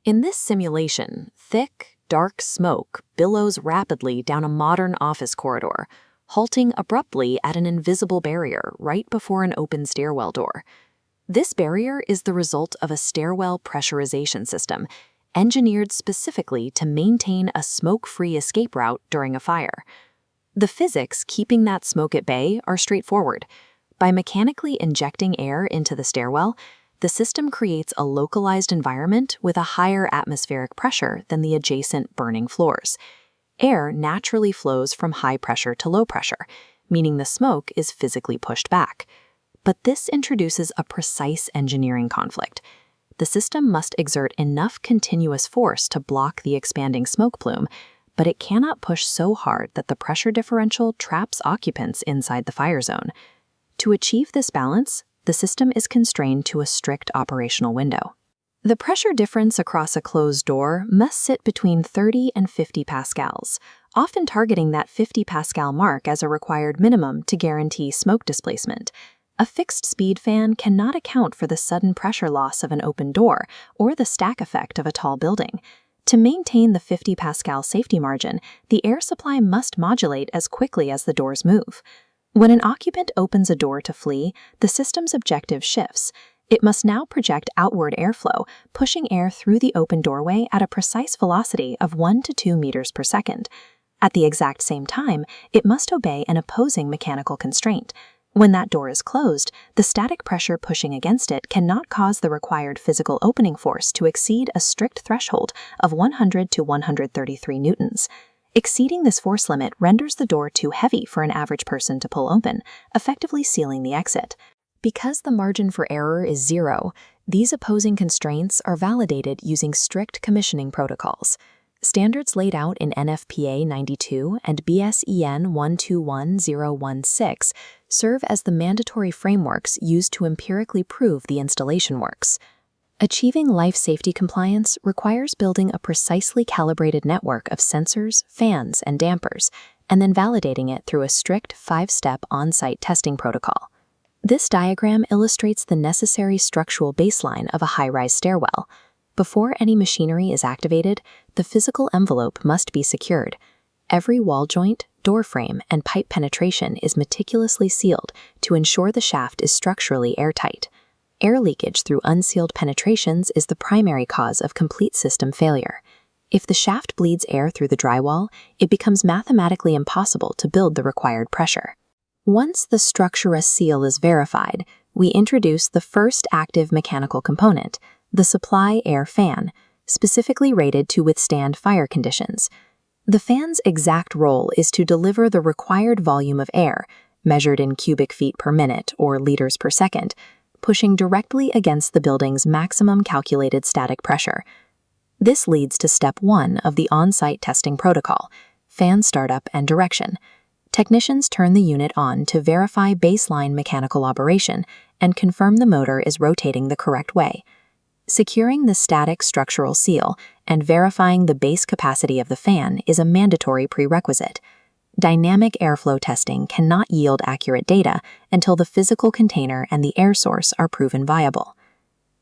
In this simulation, thick, dark smoke billows rapidly down a modern office corridor, halting abruptly at an invisible barrier right before an open stairwell door. This barrier is the result of a stairwell pressurization system, engineered specifically to maintain a smoke-free escape route during a fire. The physics keeping that smoke at bay are straightforward. By mechanically injecting air into the stairwell, the system creates a localized environment with a higher atmospheric pressure than the adjacent burning floors. Air naturally flows from high pressure to low pressure, meaning the smoke is physically pushed back. But this introduces a precise engineering conflict. The system must exert enough continuous force to block the expanding smoke plume, but it cannot push so hard that the pressure differential traps occupants inside the fire zone. To achieve this balance, the system is constrained to a strict operational window. The pressure difference across a closed door must sit between 30 and 50 pascals, often targeting that 50 pascal mark as a required minimum to guarantee smoke displacement. A fixed-speed fan cannot account for the sudden pressure loss of an open door or the stack effect of a tall building. To maintain the 50 pascal safety margin, the air supply must modulate as quickly as the doors move. When an occupant opens a door to flee, the system's objective shifts. It must now project outward airflow, pushing air through the open doorway at a precise velocity of 1 to 2 meters per second. At the exact same time, it must obey an opposing mechanical constraint. When that door is closed, the static pressure pushing against it cannot cause the required physical opening force to exceed a strict threshold of 100 to 133 newtons. Exceeding this force limit renders the door too heavy for an average person to pull open, effectively sealing the exit. Because the margin for error is zero, these opposing constraints are validated using strict commissioning protocols. Standards laid out in NFPA 92 and BSEN 121016 serve as the mandatory frameworks used to empirically prove the installation works. Achieving life safety compliance requires building a precisely calibrated network of sensors, fans, and dampers, and then validating it through a strict 5-step on-site testing protocol. This diagram illustrates the necessary structural baseline of a high-rise stairwell. Before any machinery is activated, the physical envelope must be secured. Every wall joint, door frame, and pipe penetration is meticulously sealed to ensure the shaft is structurally airtight. Air leakage through unsealed penetrations is the primary cause of complete system failure. If the shaft bleeds air through the drywall, it becomes mathematically impossible to build the required pressure. Once the structurous seal is verified, we introduce the first active mechanical component, the supply air fan, specifically rated to withstand fire conditions. The fan's exact role is to deliver the required volume of air, measured in cubic feet per minute or liters per second, pushing directly against the building's maximum calculated static pressure. This leads to step 1 of the on-site testing protocol, fan startup and direction. Technicians turn the unit on to verify baseline mechanical operation and confirm the motor is rotating the correct way. Securing the static structural seal and verifying the base capacity of the fan is a mandatory prerequisite. Dynamic airflow testing cannot yield accurate data until the physical container and the air source are proven viable.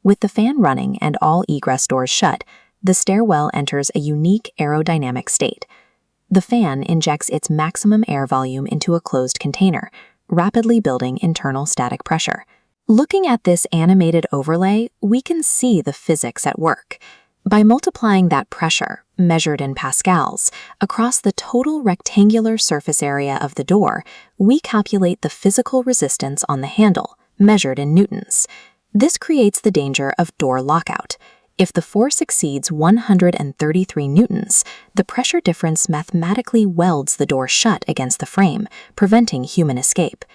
With the fan running and all egress doors shut, the stairwell enters a unique aerodynamic state. The fan injects its maximum air volume into a closed container, rapidly building internal static pressure. Looking at this animated overlay, we can see the physics at work. By multiplying that pressure, measured in pascals, across the total rectangular surface area of the door, we calculate the physical resistance on the handle, measured in newtons. This creates the danger of door lockout. If the force exceeds 133 newtons, the pressure difference mathematically welds the door shut against the frame, preventing human escape.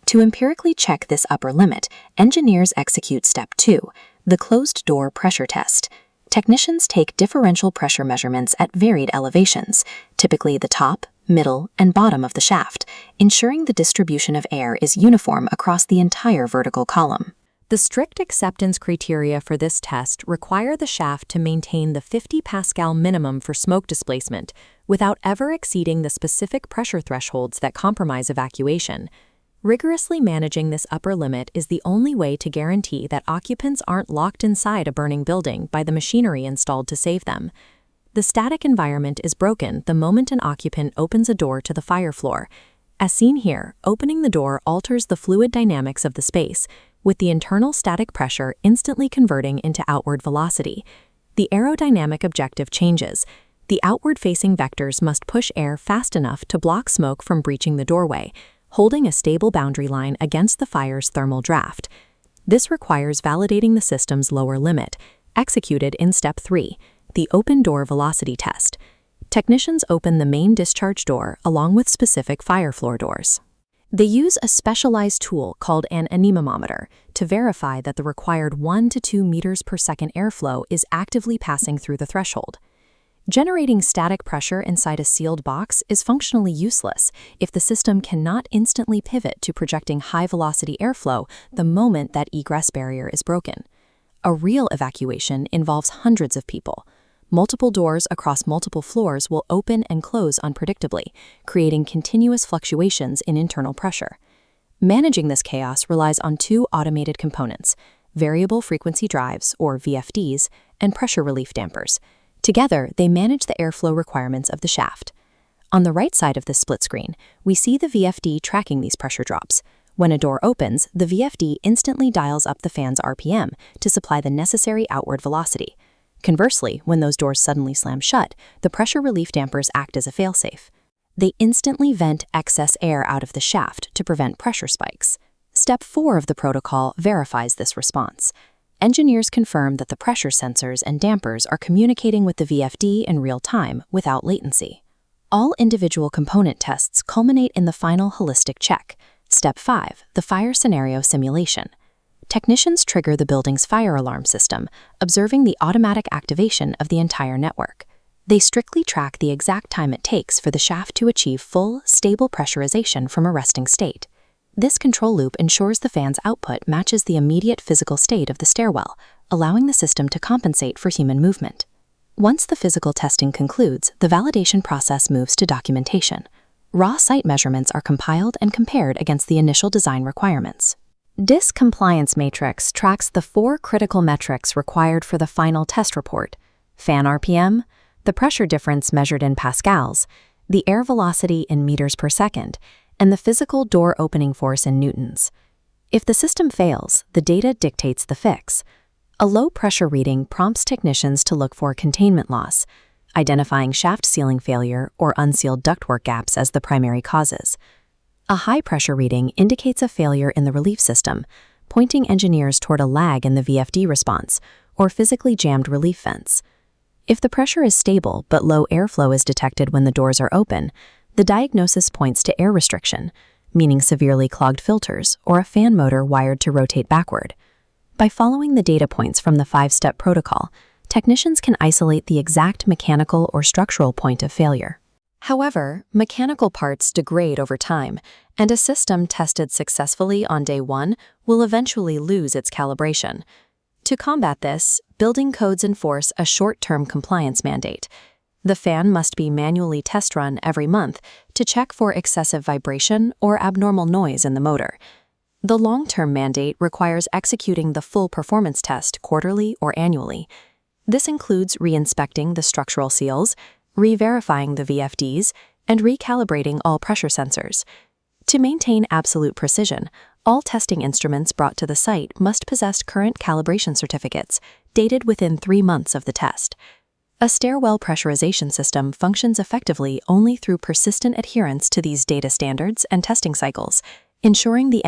To empirically check this upper limit, engineers execute step 2, the closed door pressure test. Technicians take differential pressure measurements at varied elevations, typically the top, middle, and bottom of the shaft, ensuring the distribution of air is uniform across the entire vertical column. The strict acceptance criteria for this test require the shaft to maintain the 50 pascal minimum for smoke displacement without ever exceeding the specific pressure thresholds that compromise evacuation. Rigorously managing this upper limit is the only way to guarantee that occupants aren't locked inside a burning building by the machinery installed to save them. The static environment is broken the moment an occupant opens a door to the fire floor. As seen here, opening the door alters the fluid dynamics of the space, with the internal static pressure instantly converting into outward velocity. The aerodynamic objective changes. The outward-facing vectors must push air fast enough to block smoke from breaching the doorway, holding a stable boundary line against the fire's thermal draft. This requires validating the system's lower limit, executed in Step 3, the open door velocity test. Technicians open the main discharge door along with specific fire floor doors. They use a specialized tool called an anemometer to verify that the required 1 to 2 meters per second airflow is actively passing through the threshold. Generating static pressure inside a sealed box is functionally useless if the system cannot instantly pivot to projecting high-velocity airflow the moment that egress barrier is broken. A real evacuation involves hundreds of people. Multiple doors across multiple floors will open and close unpredictably, creating continuous fluctuations in internal pressure. Managing this chaos relies on two automated components: variable frequency drives, or VFDs, and pressure relief dampers. Together, they manage the airflow requirements of the shaft. On the right side of this split screen, we see the VFD tracking these pressure drops. When a door opens, the VFD instantly dials up the fan's RPM to supply the necessary outward velocity. Conversely, when those doors suddenly slam shut, the pressure relief dampers act as a failsafe. They instantly vent excess air out of the shaft to prevent pressure spikes. Step 4 of the protocol verifies this response. Engineers confirm that the pressure sensors and dampers are communicating with the VFD in real time without latency. All individual component tests culminate in the final holistic check. Step 5, the fire scenario simulation. Technicians trigger the building's fire alarm system, observing the automatic activation of the entire network. They strictly track the exact time it takes for the shaft to achieve full, stable pressurization from a resting state. This control loop ensures the fan's output matches the immediate physical state of the stairwell, allowing the system to compensate for human movement. Once the physical testing concludes, the validation process moves to documentation. Raw site measurements are compiled and compared against the initial design requirements. DIS Compliance Matrix tracks the 4 critical metrics required for the final test report: fan RPM, the pressure difference measured in pascals, the air velocity in meters per second, and the physical door opening force in newtons. If the system fails, the data dictates the fix. A low pressure reading prompts technicians to look for containment loss, identifying shaft sealing failure or unsealed ductwork gaps as the primary causes. A high pressure reading indicates a failure in the relief system, pointing engineers toward a lag in the VFD response or physically jammed relief vents. If the pressure is stable but low airflow is detected when the doors are open, the diagnosis points to air restriction, meaning severely clogged filters or a fan motor wired to rotate backward. By following the data points from the 5-step protocol, technicians can isolate the exact mechanical or structural point of failure. However, mechanical parts degrade over time, and a system tested successfully on day 1 will eventually lose its calibration. To combat this, building codes enforce a short-term compliance mandate. The fan must be manually test run every month to check for excessive vibration or abnormal noise in the motor. The long-term mandate requires executing the full performance test quarterly or annually. This includes re-inspecting the structural seals, re-verifying the VFDs, and recalibrating all pressure sensors. To maintain absolute precision, all testing instruments brought to the site must possess current calibration certificates, dated within 3 months of the test. A stairwell pressurization system functions effectively only through persistent adherence to these data standards and testing cycles, ensuring the